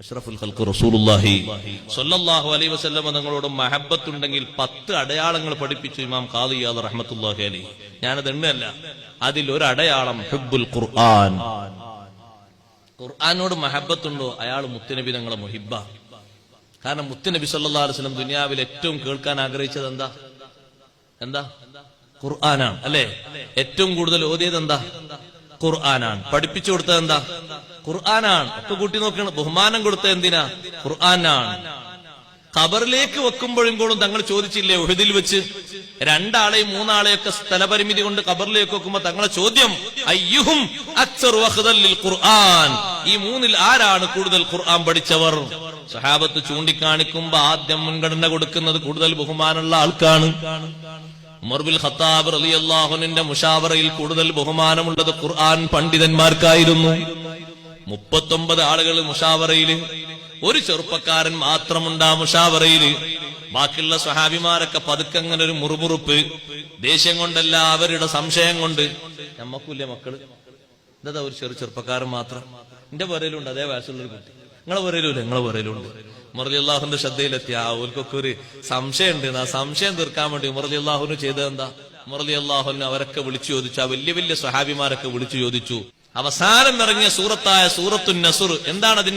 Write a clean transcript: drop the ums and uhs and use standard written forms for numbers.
അഷ്റഫുൽ ഖൽഖ് റസൂലുള്ളാഹി സ്വല്ലല്ലാഹു അലൈഹി വസല്ലം തങ്ങളോട് മഹബ്ബത്തുണ്ടെങ്കിൽ 10 അടയാളങ്ങൾ പഠിപ്പിച്ചു ഇമാം ഖാദി ഇയാദ് റഹ്മത്തുള്ളാഹി അലൈഹി. ഞാനത് എണ്ണല്ല. അതിലൊരു അടയാളം ഹുബ്ബുൽ ഖുർആൻ. ഖുർആനോട് മഹബ്ബത്തുണ്ടോ അയാൾ മുത്തുനബി തങ്ങളെ മുഹിബ്ബ. കാരണം മുത്തുനബി സല്ലല്ലാഹു അലൈഹി വസല്ലം ദുനിയാവിൽ ഏറ്റവും കേൾക്കാൻ ആഗ്രഹിച്ചത് എന്താ? ഖുർആനാണ് അല്ലെ? ഏറ്റവും കൂടുതൽ ഓതിയത് എന്താ? ഖുർആനാണ്. പഠിപ്പിച്ചു കൊടുത്തത് എന്താ? ഖുർആനാണ്. ഒക്കെ കൂട്ടി നോക്കണം. ബഹുമാനം കൊടുത്തത് എന്തിനാ? ഖുർആനാണ്. ഖബറിലേക്ക് വെക്കുമ്പോഴും തങ്ങൾ ചോദിച്ചില്ലേ ഉഹദിൽ വെച്ച് 2 ആളെയും 3 ആളെയൊക്കെ സ്ഥലപരിമിതി കൊണ്ട് ഖബറിലേക്ക് വെക്കുമ്പോ തങ്ങളെ ചോദ്യം അയ്യുഹും അക്സറു അഖ്ദൻ ലിൽ ഖുർആൻ, ഈ 3-ൽ ആരാണ് കൂടുതൽ ഖുർആൻ പഠിച്ചവർ? സഹാബത്ത് ചൂണ്ടിക്കാണിക്കുമ്പോ ആദ്യം മുൻഗണന കൊടുക്കുന്നത് കൂടുതൽ ബഹുമാനമുള്ള ആൾക്കാണ്. ഉമർ ബിൻ ഖത്താബ് റളിയല്ലാഹു അൻഹുവിന്റെ മുശാവറയിൽ കൂടുതൽ ബഹുമാനമുള്ളത് ഖുർആൻ പണ്ഡിതന്മാർക്കായിരുന്നു. 39 ആളുകൾ മുശാവറയില്, ഒരു ചെറുപ്പക്കാരൻ മാത്രമുണ്ട് ആ മുശാവറയില്. ബാക്കിയുള്ള സ്വഹാബിമാരൊക്കെ പതുക്കങ്ങനെ ഒരു മുറുമുറുപ്പ്, ദേഷ്യം കൊണ്ടല്ല, അവരുടെ സംശയം കൊണ്ട്. നമ്മക്കൂല്ലേ മക്കള്? എന്താ ഒരു ചെറുപ്പക്കാരൻ മാത്രം? എന്റെ പുരയിലുണ്ട് അതേ വയസ്സുള്ളൊരു കുട്ടി. നിങ്ങളെ പുരയിലൂല്ലേ? നിങ്ങളെ പുരയിലുണ്ട്. ഉമർ റളിയല്ലാഹുവിന്റെ ശ്രദ്ധയിലെത്തി അവർക്കൊക്കെ ഒരു സംശയം ഉണ്ട്. ആ സംശയം തീർക്കാൻ വേണ്ടി ഉമർ റളിയല്ലാഹുവിന് ചെയ്തത് എന്താ? ഉമർ റളിയല്ലാഹുവിനെ അവരൊക്കെ വിളിച്ചു ചോദിച്ചു. ആ വലിയ വലിയ സ്വഹാബിമാരൊക്കെ വിളിച്ചു ചോദിച്ചു. അവസാനം ഇറങ്ങിയ സൂറത്തായ സൂറത്തുൻ നസ്ർ എന്താണ് അതിന്റെ